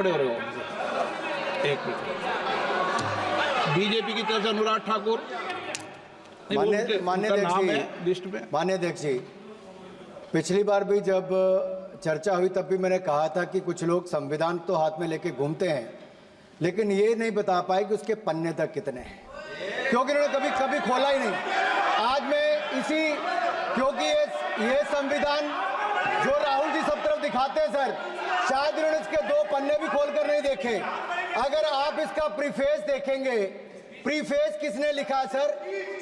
खड़े हो रहे हो? एक मिनट। बीजेपी की तरफ से अनुराग ठाकुर, माननीय अध्यक्ष जी, पिछली बार भी जब चर्चा हुई तब भी मैंने कहा था कि कुछ लोग संविधान तो हाथ में लेके घूमते हैं, लेकिन ये नहीं बता पाए कि उसके पन्ने तक कितने हैं, क्योंकि इन्होंने कभी कभी खोला ही नहीं। आज मैं इसी, क्योंकि ये संविधान जो राहुल जी सब तरफ दिखाते हैं सर, शायद इन्होंने इसके 2 पन्ने भी खोलकर नहीं देखे। अगर आप इसका प्रीफेस देखेंगे, प्रीफेस किसने लिखा सर?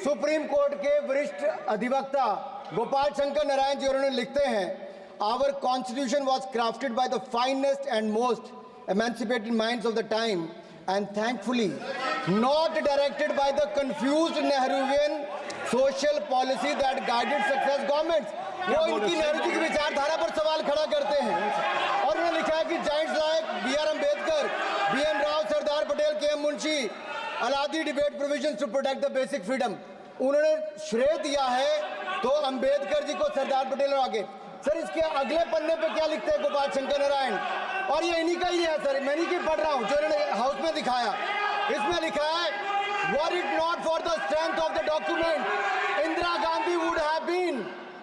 सुप्रीम कोर्ट के वरिष्ठ अधिवक्ता गोपाल शंकर नारायण जी, उन्होंने लिखते हैं, our constitution was crafted by the finest and most emancipated minds of the time and thankfully not directed by the confused Nehruvian social policy that guided success governments। वो इनकी नेहरू जी की विचारधारा पर सवाल खड़ा करते हैं। और उन्होंने लिखा है कि giants like B.R. Ambedkar, B.N. Rao, Sardar Patel, K.M. Munshi Alladi debate provisions to protect the basic freedom. उन्होंने श्रेय दिया है तो अम्बेडकर जी को, सरदार पटेल और आगे। सर इसके अगले पन्ने पे क्या लिखते हैं गोपाल शंकर नारायण, और ये इन्हीं का ही है सर, मैं इन्हीं की पढ़ रहा हूँ जो इन्होंने हाउस में दिखाया। इसमें लिखा है, were it not for the strength of the document, Indira Gandhi would have been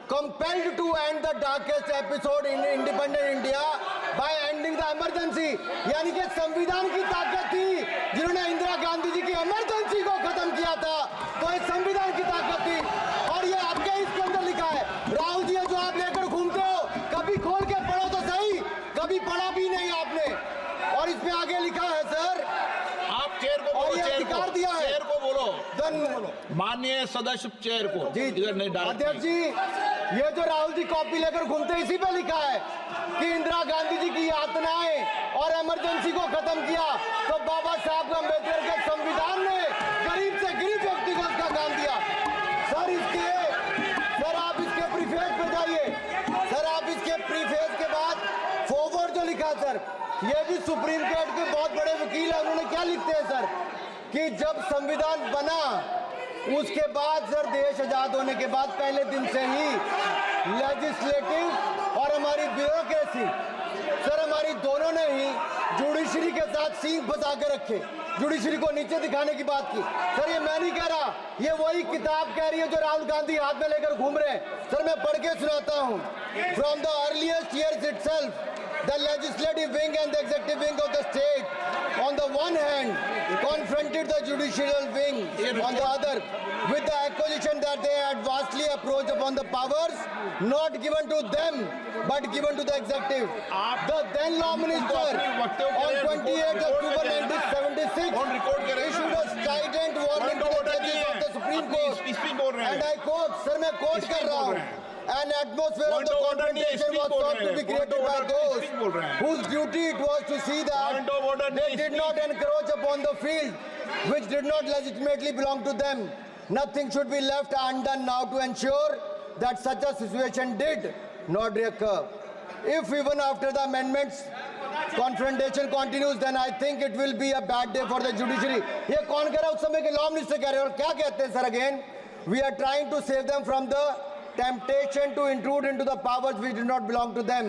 compelled to end the darkest episode in independent India by ending the emergency। यानी कि संविधान की ताकत थी जिन्होंने इंदिरा गांधी जी की इमरजेंसी को खत्म किया था, तो ये संविधान की ताकत थी। और ये आपके इसके अंदर लिखा है, राहुल जी जो आप लेकर घूमते हो, कभी खोल के पढ़ो तो सही, कभी पढ़ा भी नहीं आपने। और इसमें आगे लिखा है सर, आप चेयर को बोलो, अधिकार दिया है, चेयर को बोलो, माननीय सदस्य चेयर को जी। इधर नहीं डाल। अध्यक्ष जी, ये जो राहुल जी कॉपी लेकर घूमते हैं, इसी पे लिखा है कि इंदिरा गांधी जी की यातनाएं और इमरजेंसी को खत्म किया तो बाबा साहब अम्बेडकर के संविधान ने गरीब से गरीब व्यक्ति को उसका काम दिया। सर आप इसके प्रीफेस पे जाइए सर, आप इसके प्रीफेस के बाद फॉरवर्ड जो लिखा सर, ये भी सुप्रीम कोर्ट के बहुत बड़े वकील है, उन्होंने क्या लिखते हैं सर कि जब संविधान बना उसके बाद सर, देश आजाद होने के बाद पहले दिन से ही लेजिस्लेटिव और हमारी ब्यूरोक्रेसी सर, हमारी दोनों ने ही जुडिशरी के साथ सींग फंसा के रखे, जुडिशरी को नीचे दिखाने की बात की। सर ये मैं नहीं कह रहा, ये वही किताब कह रही है जो राहुल गांधी हाथ में लेकर घूम रहे हैं। सर मैं पढ़ के सुनाता हूँ, from the earliest years itself the legislative wing and the executive wing of the state on the one hand confronted the judicial wing on the other with the accusation that they had vastly approached upon the powers not given to them but given to the executive। The then law minister on 28 October 1976 issued a strident warning to the judges of the Supreme Court and I quote, sir मैं quote कर रहा हूँ, an atmosphere of the confrontation was thought to be created by those whose duty it was to see that they did not encroach upon the field which did not legitimately belong to them। Nothing should be left undone now to ensure that such a situation did not recur। If even after the amendments confrontation continues, then I think it will be a bad day for the judiciary। ये कौन कह रहा है? उस समय के law minister कह रहे हैं। और क्या कहते हैं sir again, we are trying to save them from the temptation to intrude into the powers which do not belong to them।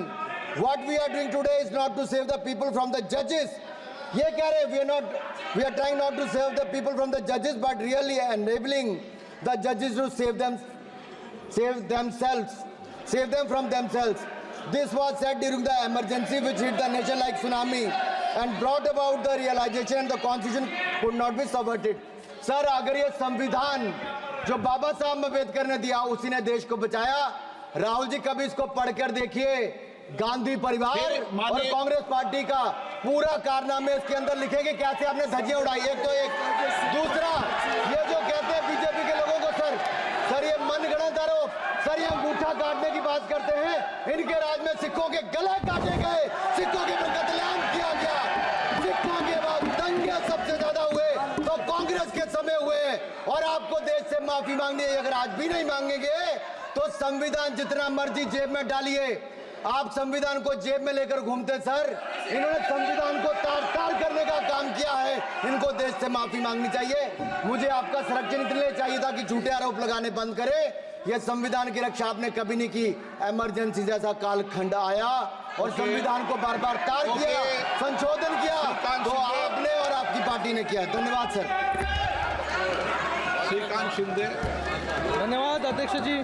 What we are doing today is not to save the people from the judges। ये कह रहे हैं we are trying not to save the people from the judges but really enabling the judges to save them from themselves। This was said during the emergency which hit the nation like tsunami and brought about the realization and the constitution could not be subverted। Sir अगर ये संविधान जो बाबा साहब अम्बेडकर ने दिया उसी ने देश को बचाया, राहुल जी कभी इसको पढ़कर देखिए, गांधी परिवार और कांग्रेस पार्टी का पूरा कारनामे इसके अंदर लिखेंगे, कैसे आपने धज्जियां उड़ाई। एक तो एक, दूसरा ये जो कहते हैं बीजेपी के लोगों को सर ये मनगढ़ंत आरोप, सर ये अंगूठा काटने की बात करते हैं, इनके राज में सिखों के गले काटे गए, सिखों के ऊपर कत्लेआम किया गया, सिखों के बाद दंगे सबसे ज्यादा हुए तो कांग्रेस के समय हुए। और आपको देश से माफी मांगनी है, अगर आज भी नहीं मांगेंगे तो संविधान जितना मर्जी जेब में डालिए, आप संविधान को जेब में लेकर घूमते सर, इन्होंने संविधान को तार-तार करने का काम किया है, इनको देश से माफी मांगनी चाहिए। मुझे आपका संरक्षण इसलिए चाहिए था कि झूठे आरोप लगाने बंद करें ये संविधान की रक्षा आपने कभी नहीं की। इमरजेंसी जैसा कालखंड आया और संविधान को बार बार तार किया, संशोधन किया, तो आपने और आपकी पार्टी ने किया। धन्यवाद सर। श्रीकांत शिंदे। धन्यवाद अध्यक्ष जी।